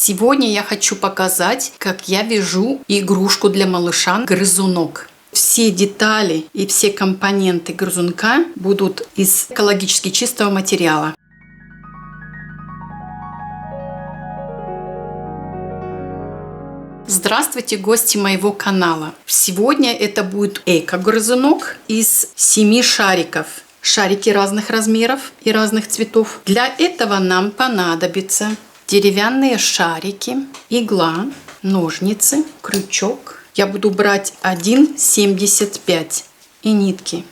Сегодня я хочу показать, как я вяжу игрушку для малыша грызунок. Все детали и все компоненты грызунка будут из экологически чистого материала. Здравствуйте, гости моего канала! Сегодня это будет эко-грызунок из 7 шариков. Шарики разных размеров и разных цветов. Для этого нам понадобится деревянные шарики, игла, ножницы, крючок. Я буду брать 1,75 и нитки.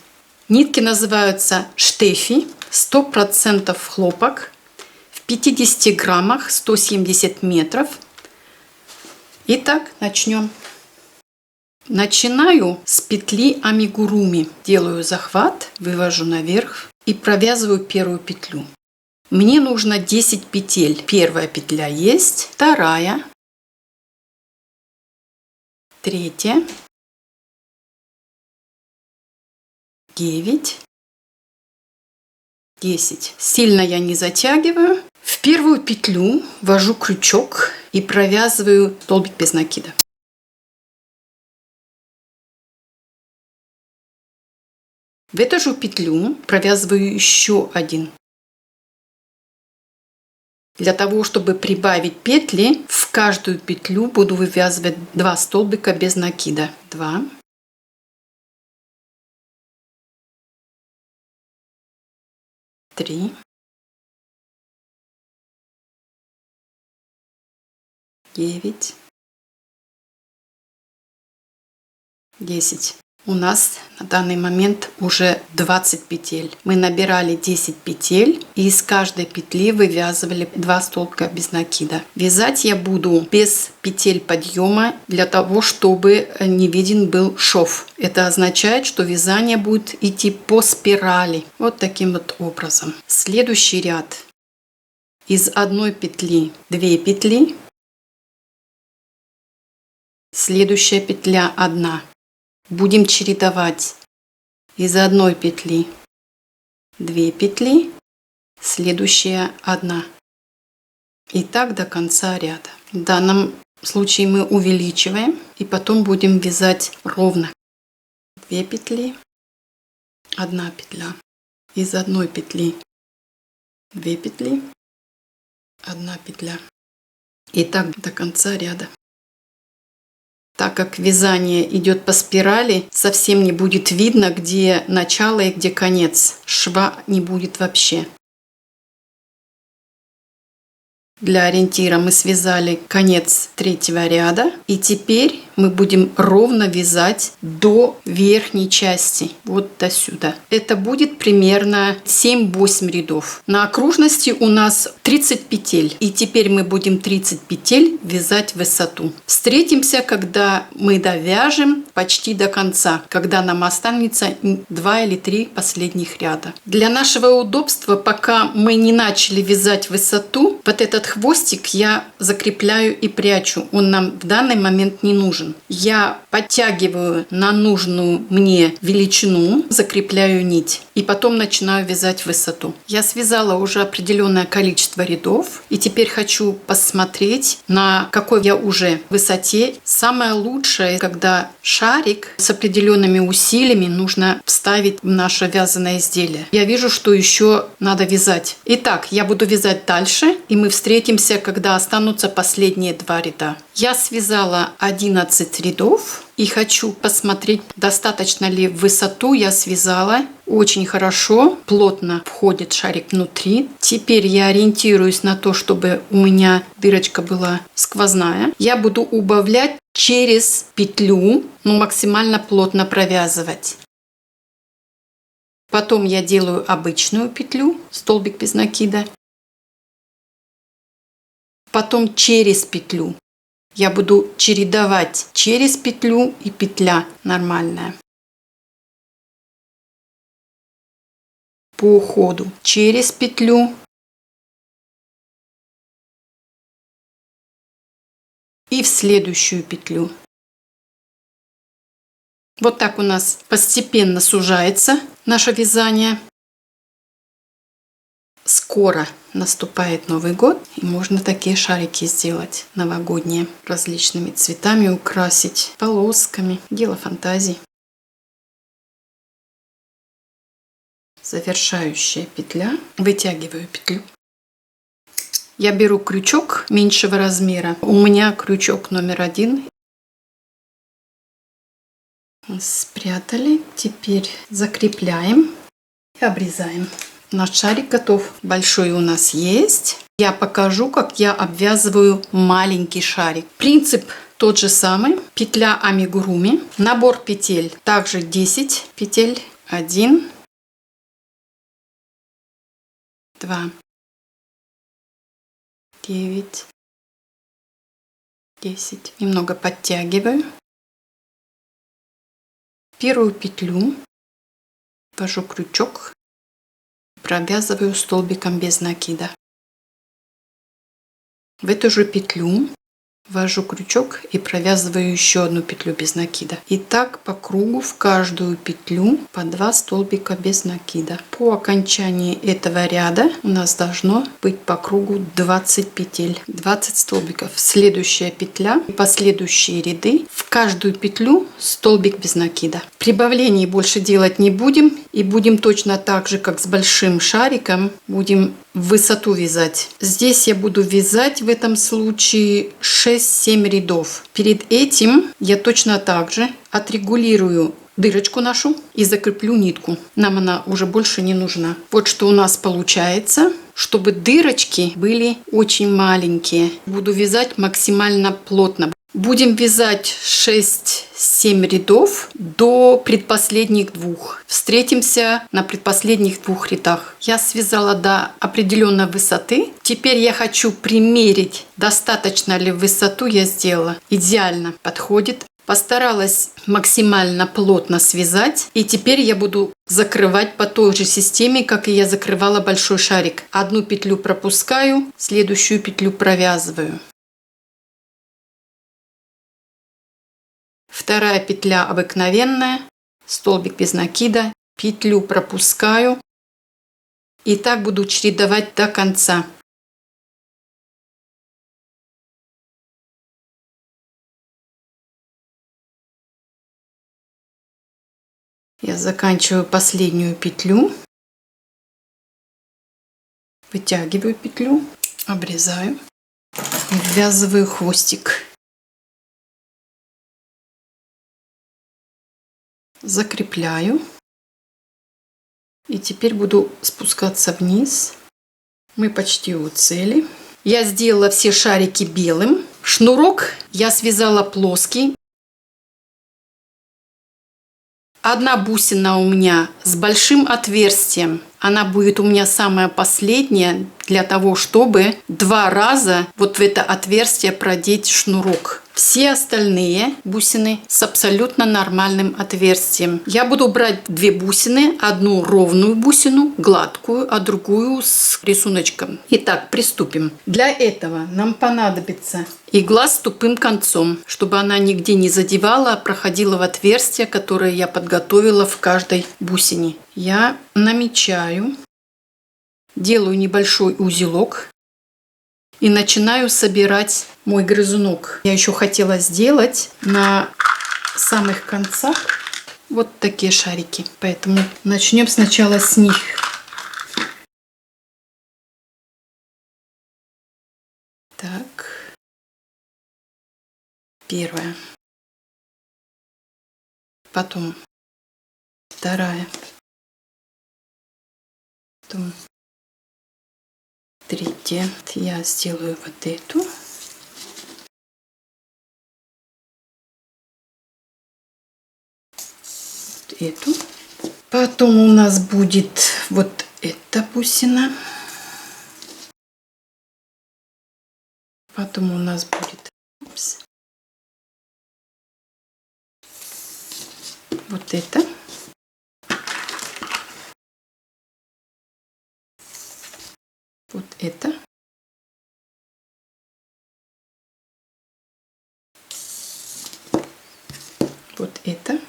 Нитки называются штефи, 100% хлопок, в 50 граммах 170 метров. Итак, начнем. Начинаю с петли амигуруми. Делаю захват, вывожу наверх и провязываю первую петлю. Мне нужно 10 петель. Первая петля есть, вторая, третья, 9, 10. Сильно я не затягиваю. В первую петлю ввожу крючок и провязываю столбик без накида. В эту же петлю провязываю еще один. Для того, чтобы прибавить петли, в каждую петлю буду вывязывать 2 столбика без накида. 2, 3, 9, 10. У нас на данный момент уже 20 петель. Мы набирали 10 петель и из каждой петли вывязывали 2 столбика без накида. Вязать я буду без петель подъема для того, чтобы не виден был шов. Это означает, что вязание будет идти по спирали. Вот таким вот образом. Следующий ряд. Из одной петли 2 петли. Следующая петля 1. Будем чередовать. Из одной петли 2 петли, следующая 1. И так до конца ряда. В данном случае мы увеличиваем и потом будем вязать ровно. 2 петли, 1 петля. Из одной петли 2 петли, 1 петля. И так до конца ряда. Так как вязание идет по спирали, совсем не будет видно, где начало и где конец. Шва не будет вообще. Для ориентира мы связали конец 3-го ряда. И теперь мы будем ровно вязать до верхней части. Вот до сюда. Это будет примерно 7-8 рядов. На окружности у нас 30 петель. И теперь мы будем 30 петель вязать в высоту. Встретимся, когда мы довяжем почти до конца. Когда нам останется 2 или 3 последних ряда. Для нашего удобства, пока мы не начали вязать высоту, вот этот хвостик я закрепляю и прячу. Он нам в данный момент не нужен. Я подтягиваю на нужную мне величину, закрепляю нить и потом начинаю вязать высоту. Я связала уже определенное количество рядов и теперь хочу посмотреть, на какой я уже высоте. Самое лучшее, когда шарик с определенными усилиями нужно вставить в наше вязаное изделие. Я вижу, что еще надо вязать. Итак, я буду вязать дальше и мы встретимся, когда останутся последние 2 ряда. Я связала 11 рядов и хочу посмотреть, достаточно ли в высоту я связала. Очень хорошо, плотно входит шарик внутри. Теперь я ориентируюсь на то, чтобы у меня дырочка была сквозная. Я буду убавлять через петлю, но максимально плотно провязывать. Потом я делаю обычную петлю, столбик без накида. Потом через петлю. Я буду чередовать через петлю и петля нормальная. По ходу через петлю и в следующую петлю. Вот так у нас постепенно сужается наше вязание. скоро наступает Новый год, и можно такие шарики сделать новогодние, различными цветами украсить, полосками. Дело фантазии. Завершающая петля. Вытягиваю петлю. Я беру крючок меньшего размера. У меня крючок номер 1. Спрятали. Теперь закрепляем и обрезаем. Наш шарик готов. Большой у нас есть. Я покажу, как я обвязываю маленький шарик. Принцип тот же самый. Петля амигуруми. Набор петель также 10 петель. 1, 2, 9, 10. Немного подтягиваю. Первую петлю ввожу крючок, провязываю столбиком без накида. В эту же петлю ввожу крючок и провязываю еще одну петлю без накида. И так по кругу в каждую петлю по 2 столбика без накида. По окончании этого ряда у нас должно быть по кругу 20 петель, 20 столбиков. Следующая петля и последующие ряды в каждую петлю столбик без накида. Прибавлений больше делать не будем, и будем точно так же, как с большим шариком, будем в высоту вязать. Здесь я буду вязать в этом случае 6-7 рядов. Перед этим я точно так же отрегулирую дырочку нашу и закреплю нитку. Нам она уже больше не нужна. Вот что у нас получается. Чтобы дырочки были очень маленькие. Буду вязать максимально плотно. Будем вязать 6-7 рядов до предпоследних 2. Встретимся на предпоследних 2 рядах. Я связала до определенной высоты. Теперь я хочу примерить, достаточно ли высоту я сделала. Идеально подходит. Постаралась максимально плотно связать. И теперь я буду закрывать по той же системе, как и я закрывала большой шарик. Одну петлю пропускаю, следующую петлю провязываю. Вторая петля обыкновенная, столбик без накида, петлю пропускаю. И так буду чередовать до конца. Я заканчиваю последнюю петлю, вытягиваю петлю, обрезаю и ввязываю хвостик. Закрепляю. И теперь буду спускаться вниз. Мы почти у цели. Я сделала все шарики белым. Шнурок я связала плоский. Одна бусина у меня с большим отверстием. Она будет у меня самая последняя, для того, чтобы 2 раза вот в это отверстие продеть шнурок. Все остальные бусины с абсолютно нормальным отверстием. Я буду брать 2 бусины, одну ровную бусину, гладкую, а другую с рисуночком. Итак, приступим. Для этого нам понадобится игла с тупым концом, чтобы она нигде не задевала, а проходила в отверстие, которое я подготовила в каждой бусине. Я намечаю, делаю небольшой узелок и начинаю собирать мой грызунок. Я еще хотела сделать на самых концах вот такие шарики, поэтому начнем сначала с них. Так, первая, потом вторая, потом третья. Я сделаю вот эту. Вот эту. Потом у нас будет вот эта бусина. Потом у нас будет вот это. Вот это. Вот это.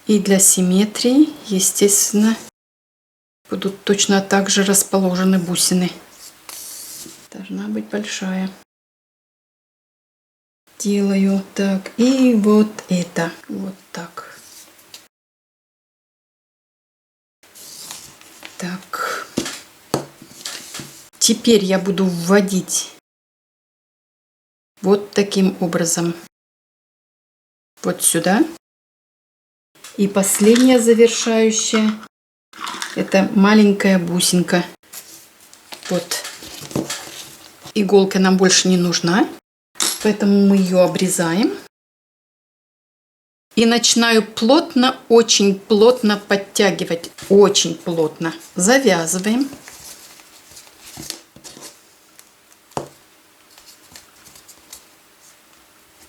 И для симметрии, естественно, будут точно так же расположены бусины. Должна быть большая. Делаю так. И вот это. Вот так. Так. Теперь я буду вводить вот таким образом. Вот сюда. И последняя завершающая. Это маленькая бусинка. Вот. Иголка нам больше не нужна. Поэтому мы ее обрезаем. И начинаю плотно, очень плотно подтягивать. Очень плотно. Завязываем.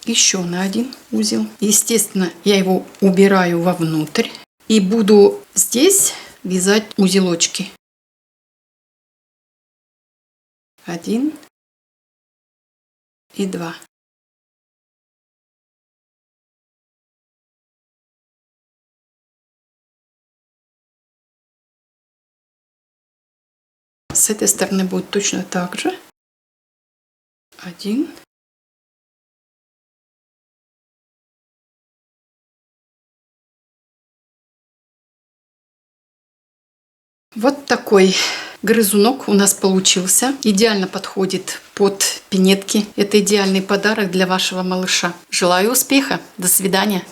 Еще на один узел. Естественно, я его убираю вовнутрь. И буду здесь вязать узелочки. 1 и 2. С этой стороны будет точно так же. 1. Вот такой грызунок у нас получился. Идеально подходит под пинетки. Это идеальный подарок для вашего малыша. Желаю успеха. До свидания.